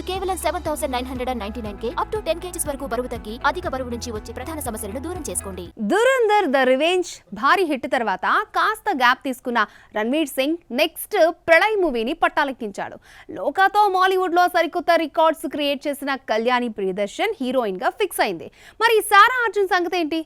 కేవలం 7999K up to 10 kgs వరకు బరువు తగ్గి అధిక బరువు నుంచి వచ్చే ప్రధాన సమస్యలను దూరం చేసుకోండి. దురంధర్ ద రివెంజ్ భారీ హిట్ తర్వాత కాస్త గ్యాప్ తీసుకున్న రణ్వీర్ సింగ్ నెక్స్ట్ ప్రళయ్ మూవీని పట్టాలెక్కించాడు. లోకాతో మాలీవుడ్ లో సరికొత్త రికార్డ్స్ క్రియేట్ చేసిన కళ్యాణి ప్రియదర్శన్ హీరోయిన్ గా ఫిక్స్ అయింది. మరి సారా అర్జున్ సంగతి ఏంటి?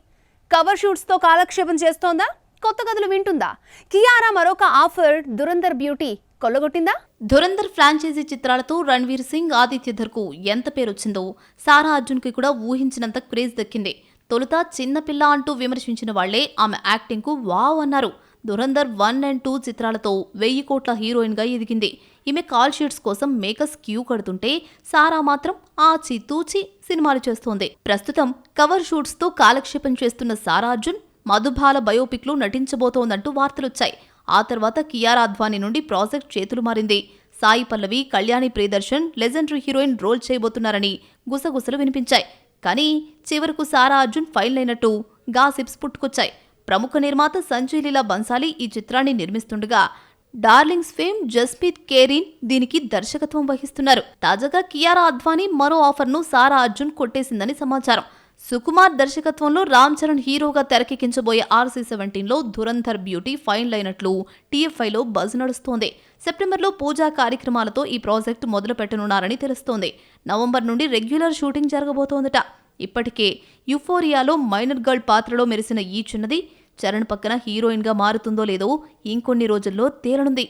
కవర్ షూట్స్ తో కాలక్షేపం చేస్తోందా? కొత్త కథలు వింటుందా? కియారా మరొక ఆఫర్ దురంధర్ బ్యూటీ కొల్లగొట్టిందా? దురంధర్ ఫ్రాంచైజీ చిత్రాలతో రణ్వీర్ సింగ్, ఆదిత్య ధర్కు ఎంత పేరొచ్చిందో సారా అర్జున్కి కూడా ఊహించినంత క్రేజ్ దక్కింది. తొలుత చిన్నపిల్ల అంటూ విమర్శించిన వాళ్లే ఆమె యాక్టింగ్కు వావ్ అన్నారు. దురంధర్ 1 and 2 చిత్రాలతో 1000 కోట్ల హీరోయిన్గా ఎదిగింది. ఈమె కాల్ షీట్స్ కోసం మేకర్స్ క్యూ కడుతుంటే సారా మాత్రం ఆచితూచి సినిమాలు చేస్తోంది. ప్రస్తుతం కవర్ షూట్స్తో కాలక్షేపం చేస్తున్న సారా అర్జున్ మధుబాల బయోపిక్లో నటించబోతోందంటూ వార్తలొచ్చాయి. ఆ తర్వాత కియారా అద్వానీ నుండి ప్రాజెక్ట్ చేతులు మారింది. Sai Pallavi, Kalyani Priyadarshan legendary heroine role చేయబోతున్నారని గుసగుసలు వినిపించాయి. కానీ చివరకు సారా అర్జున్ ఫైల్ అయినట్టు గాసిప్స్ పుట్టుకొచ్చాయి. ప్రముఖ నిర్మాత సంజయ్ లీలా బన్సాలి ఈ చిత్రాన్ని నిర్మిస్తుండగా డార్లింగ్స్ ఫేమ్ జస్ప్రీత్ కేరీన్ దీనికి దర్శకత్వం వహిస్తున్నారు. తాజాగా కియారా అద్వానీ మరో ఆఫర్ను సారా అర్జున్ కొట్టేసిందని సమాచారం. సుకుమార్ దర్శకత్వంలో రామ్ చరణ్ హీరోగా తెరకెక్కించబోయే RC-17లో దురంధర్ బ్యూటీ ఫైనల్ అయినట్లు TFIలో బజ్ నడుస్తోంది. సెప్టెంబర్లో పూజా కార్యక్రమాలతో ఈ ప్రాజెక్టు మొదలు పెట్టనున్నారని తెలుస్తోంది. నవంబర్ నుండి రెగ్యులర్ షూటింగ్ జరగబోతోందట. ఇప్పటికే యుఫోరియాలో మైనర్ గర్ల్ పాత్రలో మెరిసిన ఈ చిన్నది చరణ్ పక్కన హీరోయిన్గా మారుతుందో లేదో ఇంకొన్ని రోజుల్లో తేలనుంది.